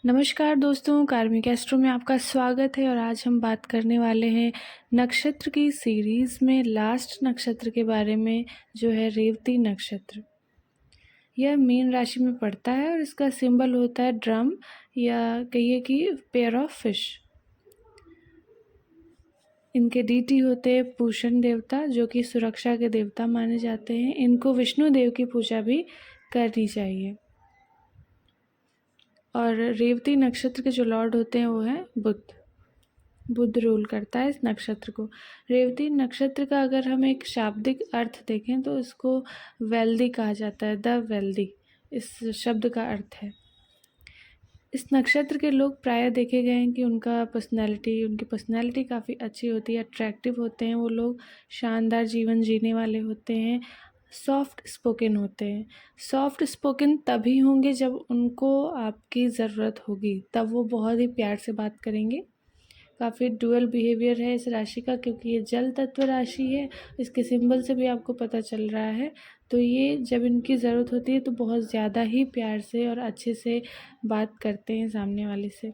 नमस्कार दोस्तों, कार्मिक एस्ट्रो में आपका स्वागत है और आज हम बात करने वाले हैं नक्षत्र की सीरीज़ में लास्ट नक्षत्र के बारे में, जो है रेवती नक्षत्र। यह मीन राशि में पड़ता है और इसका सिंबल होता है ड्रम या कहिए कि पेयर ऑफ फिश। इनके डीटी होते हैं पूषण देवता, जो कि सुरक्षा के देवता माने जाते हैं। इनको विष्णु देव की पूजा भी करनी चाहिए। और रेवती नक्षत्र के जो लॉर्ड होते हैं वो हैं बुध रूल करता है इस नक्षत्र को। रेवती नक्षत्र का अगर हम एक शाब्दिक अर्थ देखें तो इसको वेल्दी कहा जाता है, द वेल्दी इस शब्द का अर्थ है। इस नक्षत्र के लोग प्रायः देखे गए हैं कि उनकी पर्सनैलिटी काफ़ी अच्छी होती है, अट्रैक्टिव होते हैं। वो लोग शानदार जीवन जीने वाले होते हैं, सॉफ्ट स्पोकन होते हैं। सॉफ्ट स्पोकन तभी होंगे जब उनको आपकी ज़रूरत होगी, तब वो बहुत ही प्यार से बात करेंगे। काफ़ी डुअल बिहेवियर है इस राशि का, क्योंकि ये जल तत्व राशि है। इसके सिंबल से भी आपको पता चल रहा है। तो ये जब इनकी ज़रूरत होती है तो बहुत ज़्यादा ही प्यार से और अच्छे से बात करते हैं सामने वाले से।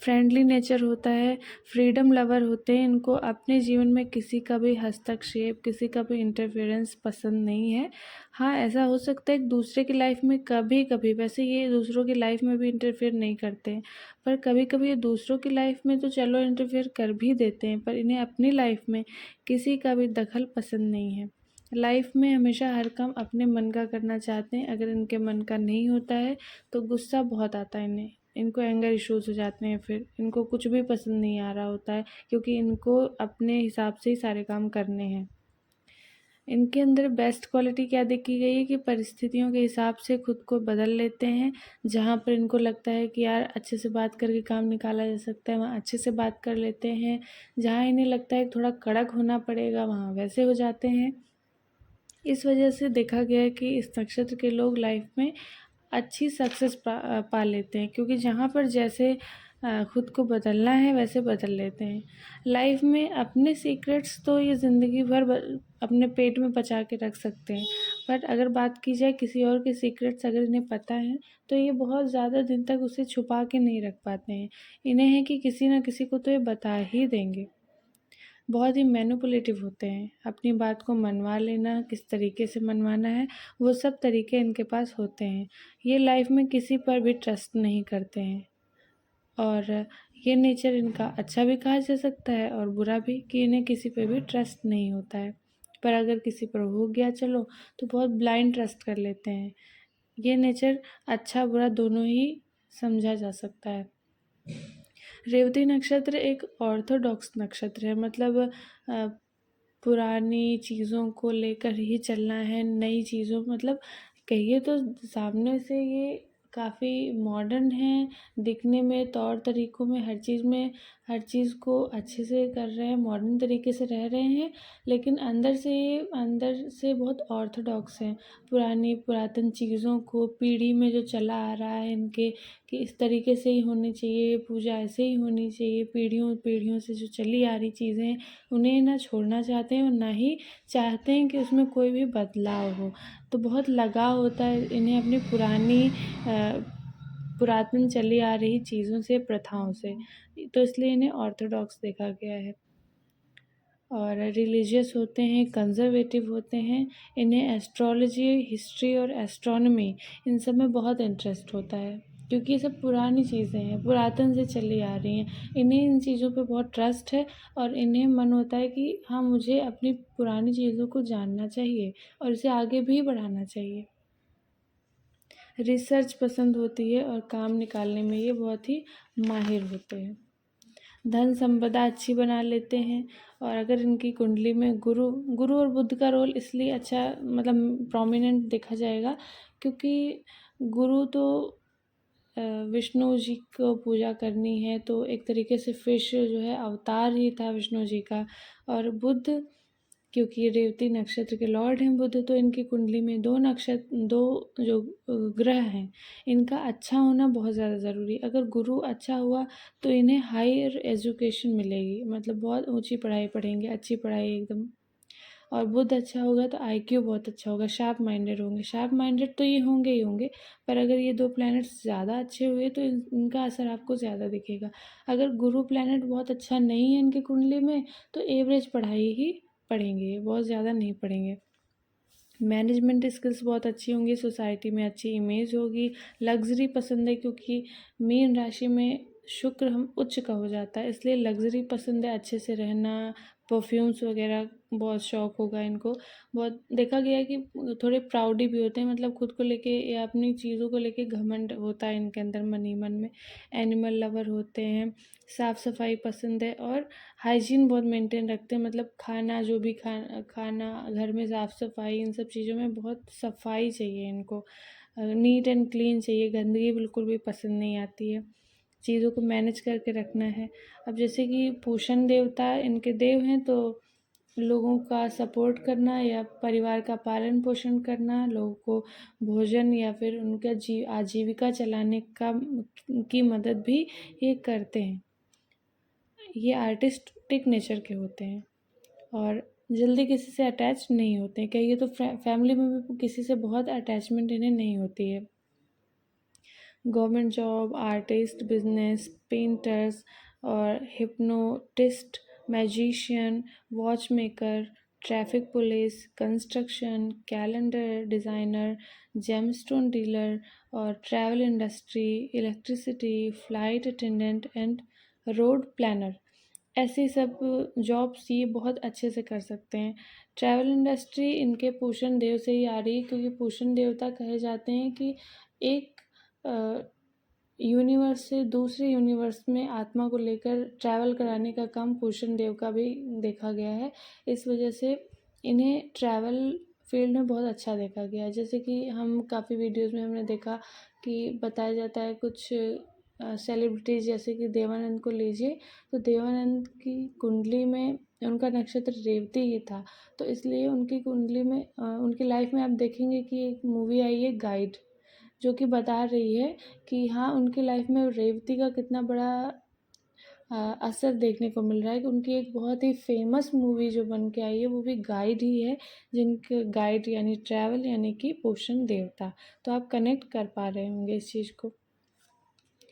फ्रेंडली नेचर होता है, फ्रीडम लवर होते हैं। इनको अपने जीवन में किसी का भी हस्तक्षेप, किसी का भी इंटरफेरेंस पसंद नहीं है। हाँ, ऐसा हो सकता है कि दूसरे की लाइफ में कभी कभी, वैसे ये दूसरों की लाइफ में भी इंटरफेयर नहीं करते हैं, पर कभी कभी ये दूसरों की लाइफ में तो चलो इंटरफेयर कर भी देते हैं, पर इन्हें अपनी लाइफ में किसी का भी दखल पसंद नहीं है। लाइफ में हमेशा हर काम अपने मन का करना चाहते हैं। अगर इनके मन का नहीं होता है तो गुस्सा बहुत आता है इन्हें, इनको एंगर इश्यूज हो जाते हैं, फिर इनको कुछ भी पसंद नहीं आ रहा होता है, क्योंकि इनको अपने हिसाब से ही सारे काम करने हैं। इनके अंदर बेस्ट क्वालिटी क्या देखी गई है कि परिस्थितियों के हिसाब से खुद को बदल लेते हैं। जहाँ पर इनको लगता है कि यार अच्छे से बात करके काम निकाला जा सकता है, वहाँ अच्छे से बात कर लेते हैं। जहाँ इन्हें लगता है कि थोड़ा कड़क होना पड़ेगा, वहाँ वैसे हो जाते हैं। इस वजह से देखा गया है कि इस नक्षत्र के लोग लाइफ में अच्छी सक्सेस पा लेते हैं, क्योंकि जहाँ पर जैसे खुद को बदलना है वैसे बदल लेते हैं। लाइफ में अपने सीक्रेट्स तो ये ज़िंदगी भर अपने पेट में बचा के रख सकते हैं, पर अगर बात की जाए किसी और के सीक्रेट्स अगर इन्हें पता है तो ये बहुत ज़्यादा दिन तक उसे छुपा के नहीं रख पाते हैं। इन्हें है कि किसी ना किसी को तो ये बता ही देंगे। बहुत ही मैनिपुलेटिव होते हैं, अपनी बात को मनवा लेना, किस तरीके से मनवाना है वो सब तरीके इनके पास होते हैं। ये लाइफ में किसी पर भी ट्रस्ट नहीं करते हैं, और ये नेचर इनका अच्छा भी कहा जा सकता है और बुरा भी, कि इन्हें किसी पर भी ट्रस्ट नहीं होता है। पर अगर किसी पर हो गया चलो तो बहुत ब्लाइंड ट्रस्ट कर लेते हैं। ये नेचर अच्छा बुरा दोनों ही समझा जा सकता है। रेवती नक्षत्र एक ऑर्थोडॉक्स नक्षत्र है, मतलब पुरानी चीज़ों को लेकर ही चलना है, नई चीज़ों मतलब कहिए तो सामने से ये काफ़ी मॉडर्न हैं दिखने में, तौर तरीक़ों में, हर चीज़ को अच्छे से कर रहे हैं, मॉडर्न तरीके से रह रहे हैं, लेकिन अंदर से बहुत ऑर्थोडॉक्स हैं। पुरातन चीज़ों को पीढ़ी में जो चला आ रहा है इनके, कि इस तरीके से ही होनी चाहिए, पूजा ऐसे ही होनी चाहिए, पीढ़ियों पीढ़ियों से जो चली आ रही चीज़ें हैं उन्हें ना छोड़ना चाहते हैं और ना ही चाहते हैं कि उसमें कोई भी बदलाव हो। तो बहुत लगाव होता है इन्हें अपनी पुरातन चली आ रही चीज़ों से, प्रथाओं से, तो इसलिए इन्हें ऑर्थोडॉक्स देखा गया है। और रिलीजियस होते हैं, कंज़र्वेटिव होते हैं। इन्हें एस्ट्रोलॉजी, हिस्ट्री और एस्ट्रोनॉमी इन सब में बहुत इंटरेस्ट होता है, क्योंकि ये सब पुरानी चीज़ें हैं, पुरातन से चली आ रही हैं। इन्हें इन चीज़ों पे बहुत ट्रस्ट है और इन्हें मन होता है कि हाँ, मुझे अपनी पुरानी चीज़ों को जानना चाहिए और इसे आगे भी बढ़ाना चाहिए। रिसर्च पसंद होती है और काम निकालने में ये बहुत ही माहिर होते हैं। धन संपदा अच्छी बना लेते हैं। और अगर इनकी कुंडली में गुरु और बुध का रोल इसलिए अच्छा, मतलब प्रोमिनेंट देखा जाएगा, क्योंकि गुरु तो विष्णु जी को पूजा करनी है, तो एक तरीके से फिश जो है अवतार ही था विष्णु जी का। और बुध, क्योंकि ये रेवती नक्षत्र के लॉर्ड हैं बुध, तो इनकी कुंडली में दो जो ग्रह हैं इनका अच्छा होना बहुत ज़्यादा ज़रूरी है। अगर गुरु अच्छा हुआ तो इन्हें हायर एजुकेशन मिलेगी, मतलब बहुत ऊंची पढ़ाई पढ़ेंगे, अच्छी पढ़ाई एकदम। और बुध अच्छा होगा तो IQ बहुत अच्छा होगा, शार्प माइंडेड होंगे। शार्प माइंडेड तो ये होंगे ही होंगे, पर अगर ये 2 प्लैनेट्स ज़्यादा अच्छे हुए तो इनका असर आपको ज़्यादा दिखेगा। अगर गुरु प्लैनेट बहुत अच्छा नहीं है इनकी कुंडली में तो एवरेज पढ़ाई ही पढ़ेंगे, बहुत ज़्यादा नहीं पढ़ेंगे। मैनेजमेंट स्किल्स बहुत अच्छी होंगी, सोसाइटी में अच्छी इमेज होगी। लग्जरी पसंद है क्योंकि मीन राशि में शुक्र हम उच्च का हो जाता है, इसलिए लग्जरी पसंद है, अच्छे से रहना, परफ्यूम्स वगैरह बहुत शौक होगा इनको। बहुत देखा गया है कि थोड़े प्राउडी भी होते हैं, मतलब खुद को लेके या अपनी चीज़ों को लेके घमंड होता है इनके अंदर मन ही मन में। एनिमल लवर होते हैं, साफ़ सफाई पसंद है और हाइजीन बहुत मेंटेन रखते हैं, मतलब खाना जो भी खाना घर में साफ़ सफाई, इन सब चीज़ों में बहुत सफाई चाहिए इनको, नीट एंड क्लीन चाहिए, गंदगी बिल्कुल भी पसंद नहीं आती है, चीज़ों को मैनेज करके रखना है। अब जैसे कि पोषण देवता इनके देव हैं, तो लोगों का सपोर्ट करना या परिवार का पालन पोषण करना, लोगों को भोजन या फिर उनका आजीविका चलाने का की मदद भी ये करते हैं। ये आर्टिस्टिक नेचर के होते हैं और जल्दी किसी से अटैच नहीं होते हैं, कहिए तो फैमिली में भी किसी से बहुत अटैचमेंट इन्हें नहीं होती है। Government job, artist, business, painters और hypnotist, magician, watch maker, traffic police, construction, calendar designer, gemstone dealer और travel industry, electricity, flight attendant and road planner, ऐसे सब जॉब्स ये बहुत अच्छे से कर सकते हैं। ट्रैवल इंडस्ट्री इनके पोषण देव से ही आ रही है, क्योंकि पोषण देवता कहे जाते हैं कि एक यूनिवर्स से दूसरे यूनिवर्स में आत्मा को लेकर ट्रैवल कराने का काम पोषण देव का भी देखा गया है। इस वजह से इन्हें ट्रैवल फील्ड में बहुत अच्छा देखा गया है। जैसे कि हम काफ़ी वीडियोज़ में हमने देखा कि बताया जाता है कुछ सेलिब्रिटीज़, जैसे कि देवानंद को लीजिए, तो देवानंद की कुंडली में उनका नक्षत्र रेवती ही था, तो इसलिए उनकी कुंडली में उनकी लाइफ में आप देखेंगे कि एक मूवी आई है गाइड, जो कि बता रही है कि हाँ उनकी लाइफ में रेवती का कितना बड़ा असर देखने को मिल रहा है, कि उनकी एक बहुत ही फेमस मूवी जो बन के आई है वो भी गाइड ही है, जिनके गाइड यानी ट्रैवल यानी कि पोषण देवता। तो आप कनेक्ट कर पा रहे होंगे इस चीज़ को।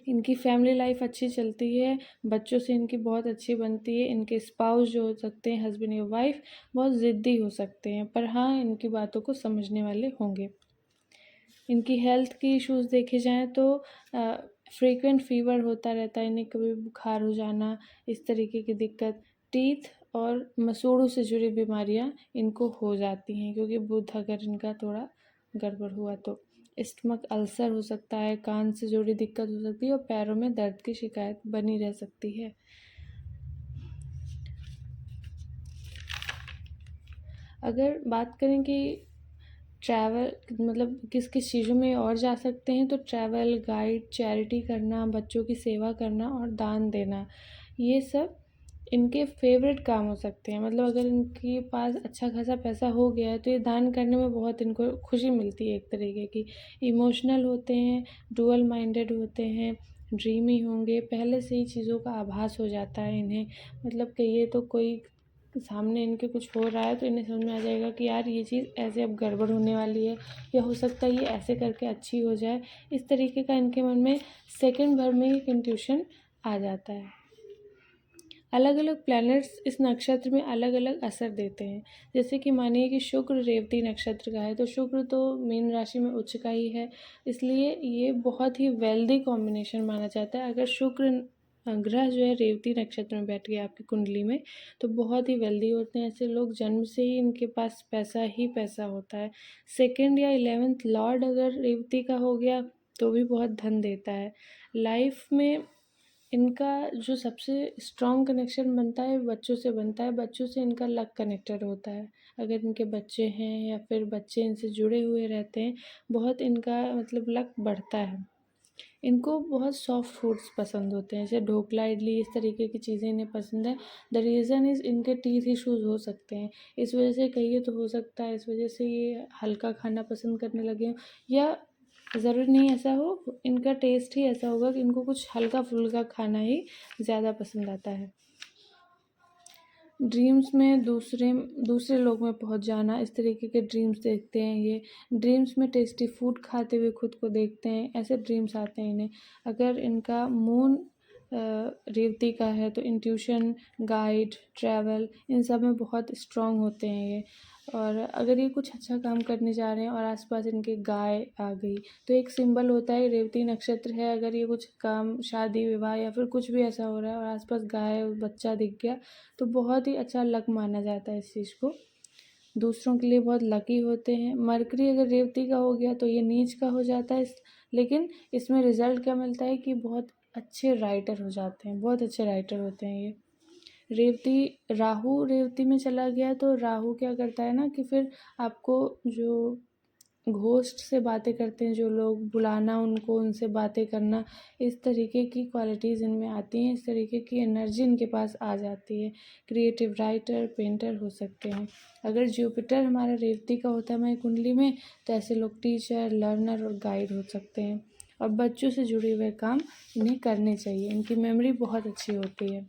इनकी फैमिली लाइफ अच्छी चलती है, बच्चों से इनकी बहुत अच्छी बनती है। इनके स्पाउस जो हो सकते हैं, हस्बैंड या वाइफ, बहुत ज़िद्दी हो सकते हैं, पर हाँ इनकी बातों को समझने वाले होंगे। इनकी हेल्थ की इश्यूज़ देखे जाएँ तो फ्रीक्वेंट फीवर होता रहता है इन्हें, कभी बुखार हो जाना, इस तरीके की दिक्कत। टीथ और मसूड़ों से जुड़ी बीमारियां इनको हो जाती हैं, क्योंकि बुध अगर इनका थोड़ा गड़बड़ हुआ तो। स्टमक अल्सर हो सकता है, कान से जुड़ी दिक्कत हो सकती है और पैरों में दर्द की शिकायत बनी रह सकती है। अगर बात करें कि ट्रैवल मतलब किस किस चीज़ों में और जा सकते हैं, तो ट्रैवल गाइड, चैरिटी करना, बच्चों की सेवा करना और दान देना, ये सब इनके फेवरेट काम हो सकते हैं। मतलब अगर इनके पास अच्छा खासा पैसा हो गया है तो ये दान करने में बहुत इनको खुशी मिलती है एक तरीके की। इमोशनल होते हैं, डुअल माइंडेड होते हैं, ड्रीमी होंगे, पहले से ही चीज़ों का आभास हो जाता है इन्हें। मतलब कहिए तो कोई सामने इनके कुछ हो रहा है तो इन्हें समझ में आ जाएगा कि यार ये चीज़ ऐसे अब गड़बड़ होने वाली है, या हो सकता है ये ऐसे करके अच्छी हो जाए। इस तरीके का इनके मन में सेकंड भर में ही इंट्यूशन आ जाता है। अलग अलग प्लैनेट्स इस नक्षत्र में अलग अलग असर देते हैं। जैसे कि मानिए कि शुक्र रेवती नक्षत्र का है, तो शुक्र तो मीन राशि में उच्च का ही है, इसलिए ये बहुत ही वेल्दी कॉम्बिनेशन माना जाता है। अगर शुक्र ग्रह जो है रेवती नक्षत्र में बैठ गया आपकी कुंडली में, तो बहुत ही वेल्दी होते हैं ऐसे लोग, जन्म से ही इनके पास पैसा ही पैसा होता है। सेकेंड या 11th लॉर्ड अगर रेवती का हो गया तो भी बहुत धन देता है। लाइफ में इनका जो सबसे स्ट्रॉन्ग कनेक्शन बनता है बच्चों से बनता है, बच्चों से इनका लक कनेक्टेड होता है। अगर इनके बच्चे हैं या फिर बच्चे इनसे जुड़े हुए रहते हैं, बहुत इनका मतलब लक बढ़ता है। इनको बहुत सॉफ्ट फूड्स पसंद होते हैं, जैसे ढोकला, इडली, इस तरीके की चीज़ें इन्हें पसंद है। द रीज़न इज़ इनके टीथ इशूज़ हो सकते हैं, इस वजह से कहिए तो हो सकता है इस वजह से ये हल्का खाना पसंद करने लगे हों, या ज़रूरी नहीं ऐसा हो, इनका टेस्ट ही ऐसा होगा कि इनको कुछ हल्का फुल्का खाना ही ज़्यादा पसंद आता है। ड्रीम्स में दूसरे दूसरे लोग में पहुंच जाना, इस तरीके के ड्रीम्स देखते हैं ये। ड्रीम्स में टेस्टी फूड खाते हुए खुद को देखते हैं, ऐसे ड्रीम्स आते हैं इन्हें। अगर इनका मून रेवती का है तो इंट्यूशन, गाइड, ट्रैवल, इन सब में बहुत स्ट्रांग होते हैं ये। और अगर ये कुछ अच्छा काम करने जा रहे हैं और आसपास इनके गाय आ गई तो एक सिंबल होता है, रेवती नक्षत्र है, अगर ये कुछ काम, शादी विवाह या फिर कुछ भी ऐसा हो रहा है और आसपास गाय बच्चा दिख गया तो बहुत ही अच्छा लक माना जाता है इस चीज़ को। दूसरों के लिए बहुत लकी होते हैं। मरकरी अगर रेवती का हो गया तो ये नीच का हो जाता है, लेकिन इसमें रिजल्ट क्या मिलता है कि बहुत अच्छे राइटर हो जाते हैं, बहुत अच्छे राइटर होते हैं ये। रेवती, राहु रेवती में चला गया तो राहु क्या करता है ना कि फिर आपको जो घोस्ट से बातें करते हैं जो लोग, बुलाना उनको, उनसे बातें करना, इस तरीके की क्वालिटीज़ इनमें आती हैं, इस तरीके की एनर्जी इनके पास आ जाती है। क्रिएटिव राइटर, पेंटर हो सकते हैं। अगर जुपिटर हमारा रेवती का होता है हमारी कुंडली में तो ऐसे लोग टीचर, लर्नर और गाइड हो सकते हैं। और बच्चों से जुड़े हुए काम इन्हें करने चाहिए, इनकी मेमोरी बहुत अच्छी होती है।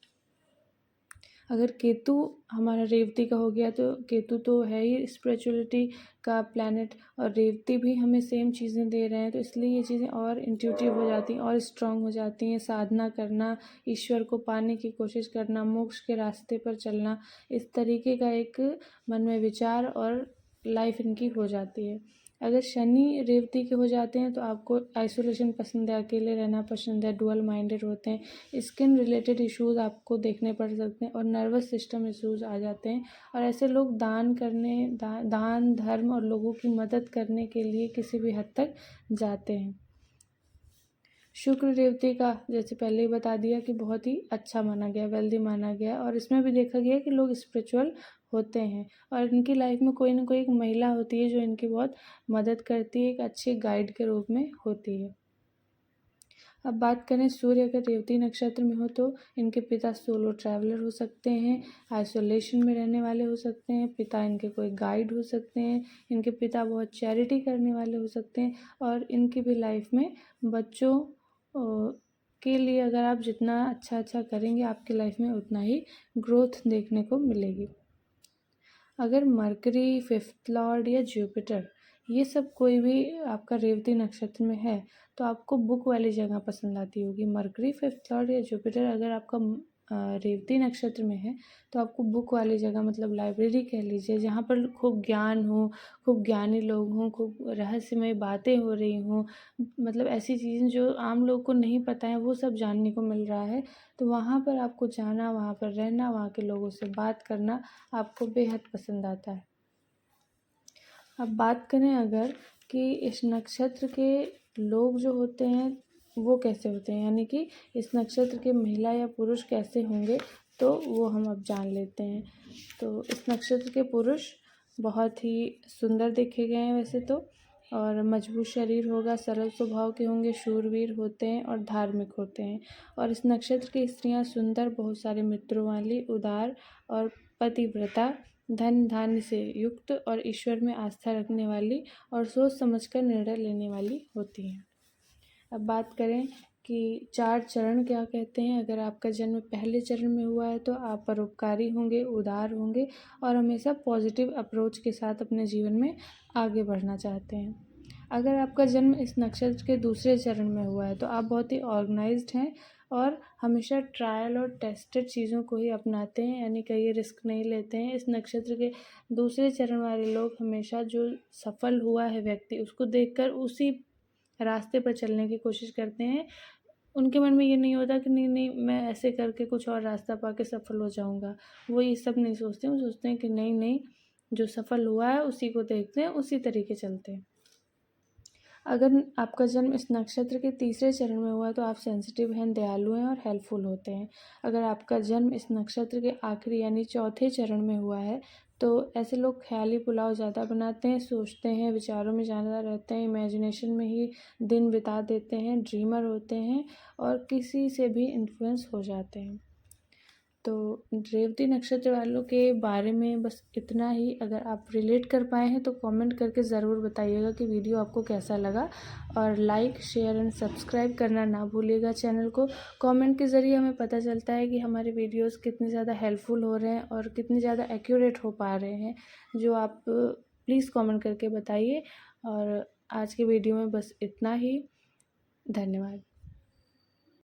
अगर केतु हमारा रेवती का हो गया तो केतु तो है ही स्पिरिचुअलिटी का प्लैनेट, और रेवती भी हमें सेम चीज़ें दे रहे हैं, तो इसलिए ये चीज़ें और इंट्यूटिव हो जाती हैं और स्ट्रांग हो जाती हैं। साधना करना, ईश्वर को पाने की कोशिश करना, मोक्ष के रास्ते पर चलना, इस तरीके का एक मन में विचार और लाइफ इनकी हो जाती है। अगर शनि रेवती के हो जाते हैं तो आपको आइसोलेशन पसंद है, अकेले रहना पसंद है, डुअल माइंडेड होते हैं, स्किन रिलेटेड इश्यूज़ आपको देखने पड़ सकते हैं और नर्वस सिस्टम इश्यूज़ आ जाते हैं। और ऐसे लोग दान करने, दान धर्म और लोगों की मदद करने के लिए किसी भी हद तक जाते हैं। शुक्र रेवती का जैसे पहले ही बता दिया कि बहुत ही अच्छा माना गया, वेल्दी माना गया, और इसमें भी देखा गया कि लोग स्पिरिचुअल होते हैं और इनकी लाइफ में कोई ना कोई एक महिला होती है जो इनकी बहुत मदद करती है, एक अच्छी गाइड के रूप में होती है। अब बात करें सूर्य अगर रेवती नक्षत्र में हो तो इनके पिता सोलो ट्रैवलर हो सकते हैं, आइसोलेशन में रहने वाले हो सकते हैं, पिता इनके कोई गाइड हो सकते हैं, इनके पिता बहुत चैरिटी करने वाले हो सकते हैं, और इनकी भी लाइफ में बच्चों के लिए अगर आप जितना अच्छा अच्छा करेंगे आपकी लाइफ में उतना ही ग्रोथ देखने को मिलेगी। अगर मरकरी, फिफ्थ लॉर्ड या जुपिटर ये सब कोई भी आपका रेवती नक्षत्र में है तो आपको बुक वाली जगह पसंद आती होगी। मरकरी, फिफ्थ लॉर्ड या जुपिटर अगर आपका रेवती नक्षत्र में है तो आपको बुक वाली जगह, मतलब लाइब्रेरी कह लीजिए, जहाँ पर खूब ज्ञान हो, खूब ज्ञानी लोग हों, खूब रहस्यमय बातें हो रही हों, मतलब ऐसी चीज़ें जो आम लोग को नहीं पता है वो सब जानने को मिल रहा है, तो वहाँ पर आपको जाना, वहाँ पर रहना, वहाँ के लोगों से बात करना आपको बेहद पसंद आता है। अब बात करें अगर कि इस नक्षत्र के लोग जो होते हैं वो कैसे होते हैं, यानी कि इस नक्षत्र के महिला या पुरुष कैसे होंगे, तो वो हम अब जान लेते हैं। तो इस नक्षत्र के पुरुष बहुत ही सुंदर देखे गए हैं वैसे तो, और मजबूत शरीर होगा, सरल स्वभाव के होंगे, शूरवीर होते हैं और धार्मिक होते हैं। और इस नक्षत्र की स्त्रियां सुंदर, बहुत सारे मित्रों वाली, उदार और पतिव्रता, धन धान्य से युक्त और ईश्वर में आस्था रखने वाली और सोच समझकर निर्णय लेने वाली होती हैं। अब बात करें कि 4 चरण क्या कहते हैं। अगर आपका जन्म पहले चरण में हुआ है तो आप परोपकारी होंगे, उदार होंगे और हमेशा पॉजिटिव अप्रोच के साथ अपने जीवन में आगे बढ़ना चाहते हैं। अगर आपका जन्म इस नक्षत्र के दूसरे चरण में हुआ है तो आप बहुत ही ऑर्गेनाइज्ड हैं और हमेशा ट्रायल और टेस्टेड चीज़ों को ही अपनाते हैं, यानी कहीं रिस्क नहीं लेते हैं। इस नक्षत्र के दूसरे चरण वाले लोग हमेशा जो सफल हुआ है व्यक्ति उसको देखकर उसी रास्ते पर चलने की कोशिश करते हैं। उनके मन में ये नहीं होता कि नहीं नहीं मैं ऐसे करके कुछ और रास्ता पाके सफल हो जाऊंगा, वो ये सब नहीं सोचते। वो सोचते हैं कि नहीं नहीं, जो सफल हुआ है उसी को देखते हैं, उसी तरीके चलते हैं। अगर आपका जन्म इस नक्षत्र के तीसरे चरण में हुआ है तो आप सेंसिटिव हैं, दयालु हैं और हेल्पफुल होते हैं। अगर आपका जन्म इस नक्षत्र के आखिरी यानी चौथे चरण में हुआ है तो ऐसे लोग ख्याली पुलाव ज़्यादा बनाते हैं, सोचते हैं, विचारों में ज़्यादा रहते हैं, इमेजिनेशन में ही दिन बिता देते हैं, ड्रीमर होते हैं और किसी से भी इन्फ्लुएंस हो जाते हैं। तो रेवती नक्षत्र वालों के बारे में बस इतना ही। अगर आप रिलेट कर पाए हैं तो कमेंट करके ज़रूर बताइएगा कि वीडियो आपको कैसा लगा, और लाइक शेयर एंड सब्सक्राइब करना ना भूलिएगा चैनल को। कमेंट के ज़रिए हमें पता चलता है कि हमारे वीडियोस कितने ज़्यादा हेल्पफुल हो रहे हैं और कितने ज़्यादा एक्यूरेट हो पा रहे हैं, जो आप प्लीज़ कमेंट करके बताइए। और आज के वीडियो में बस इतना ही। धन्यवाद।